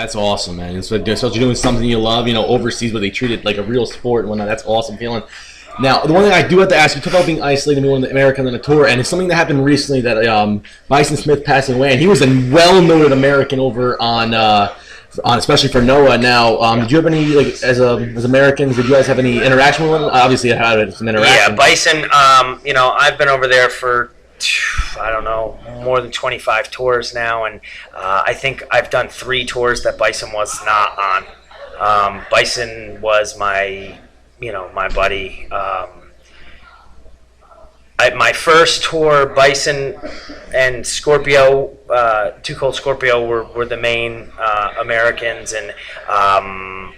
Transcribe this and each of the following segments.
That's awesome, man. So you're doing something you love, overseas, but they treat it like a real sport and whatnot. That's an awesome feeling. Now, the one thing I do have to ask, you talk about being isolated and being one of the Americans on a tour, and it's something that happened recently that Bison Smith passing away, and he was a well-noted American over on especially for Noah. Now, did you have any, like, as Americans, did you guys have any interaction with him? Obviously, I had some interaction. Yeah, Bison, I've been over there for, I don't know, more than 25 tours now, and I think I've done 3 tours that Bison was not on. Bison was my buddy. My first tour, Bison and Scorpio, Too Cold Scorpio were the main Americans, and I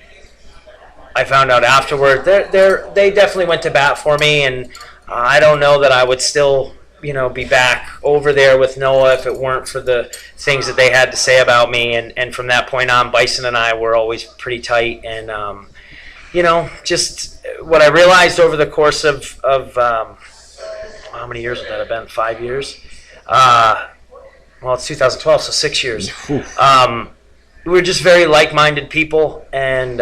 found out afterward they definitely went to bat for me, and I don't know that I would still be back over there with Noah if it weren't for the things that they had to say about me, and from that point on, Bison and I were always pretty tight, and just what I realized over the course of how many years would that have been? 5 years? Well, it's 2012, so 6 years. We were just very like-minded people, and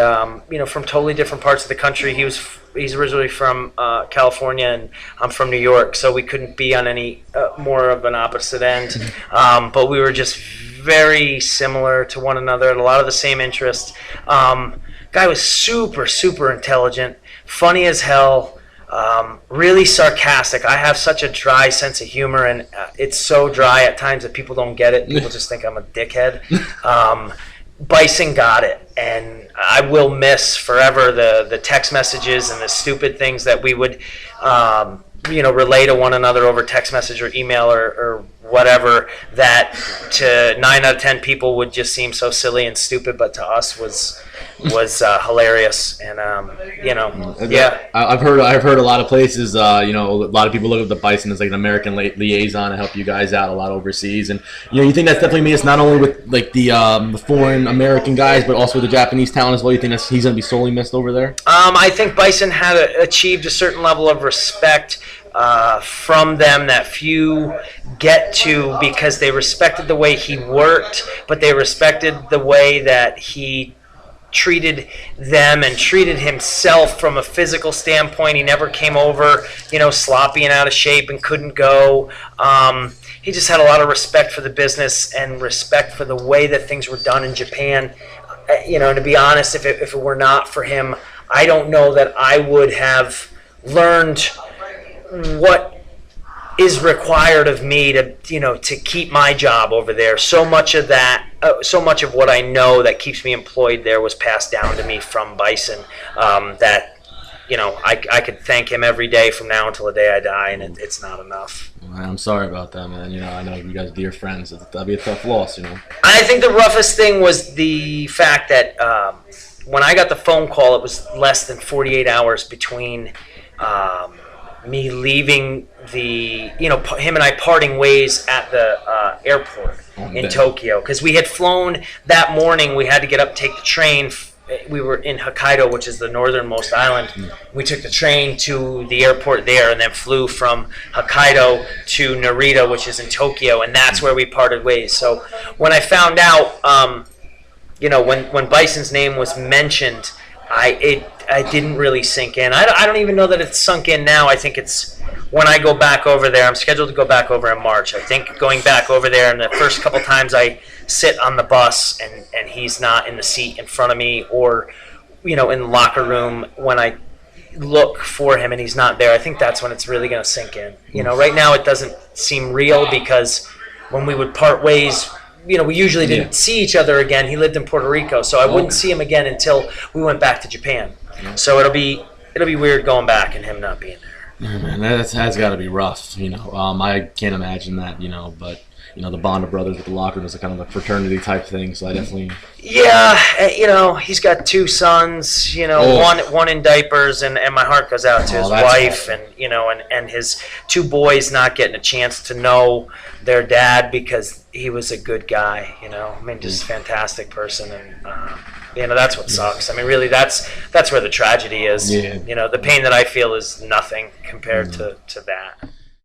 from totally different parts of the country. He's originally from California, and I'm from New York, so we couldn't be on any more of an opposite end. But we were just very similar to one another, and a lot of the same interests. Guy was super, super intelligent, funny as hell. Really sarcastic. I have such a dry sense of humor, and it's so dry at times that people don't get it. People just think I'm a dickhead. Bison got it, and I will miss forever the text messages and the stupid things that we would relay to one another over text message or email or whatever, that to 9 out of 10 people would just seem so silly and stupid, but to us was hilarious. And yeah, I've heard a lot of places, a lot of people look at the Bison as like an American liaison to help you guys out a lot overseas, and you think that's definitely missed not only with like the foreign American guys, but also the Japanese talent as well. You think he's going to be solely missed over there? I think Bison had achieved a certain level of respect from them that few get to, because they respected the way he worked, but they respected the way that he treated them and treated himself from a physical standpoint. He never came over, sloppy and out of shape and couldn't go. He just had a lot of respect for the business and respect for the way that things were done in Japan. And to be honest, if it were not for him, I don't know that I would have learned what is required of me to keep my job over there. So much of what I know that keeps me employed there was passed down to me from Bison, that I could thank him every day from now until the day I die, and it's not enough. I'm sorry about that, man. I know you guys are dear friends. That'd be a tough loss, I think the roughest thing was the fact that when I got the phone call, it was less than 48 hours between me leaving him and I parting ways at the airport in Tokyo, because we had flown that morning. We had to get up, take the train. We were in Hokkaido, which is the northernmost island. We took the train to the airport there, and then flew from Hokkaido to Narita, which is in Tokyo, and that's where we parted ways. So when I found out, when Bison's name was mentioned, I didn't really sink in. I don't even know that it's sunk in now. I think it's when I go back over there. I'm scheduled to go back over in March. I think going back over there, and the first couple times I sit on the bus and he's not in the seat in front of me, or in the locker room when I look for him and he's not there, I think that's when it's really going to sink in. Right now it doesn't seem real, because when we would part ways, we usually didn't see each other again. He lived in Puerto Rico, so I wouldn't see him again until we went back to Japan. So it'll be weird going back and him not being there. Yeah, man, that's got to be rough. I can't imagine that. But the bond of brothers with the locker room is a kind of a fraternity type thing. So I definitely. Yeah, he's got 2 sons. One in diapers, and my heart goes out to his wife, awesome. and his 2 boys not getting a chance to know their dad because he was a good guy. Just a fantastic person, and that's what sucks. Really, that's where the tragedy is. Yeah. The pain that I feel is nothing compared to that.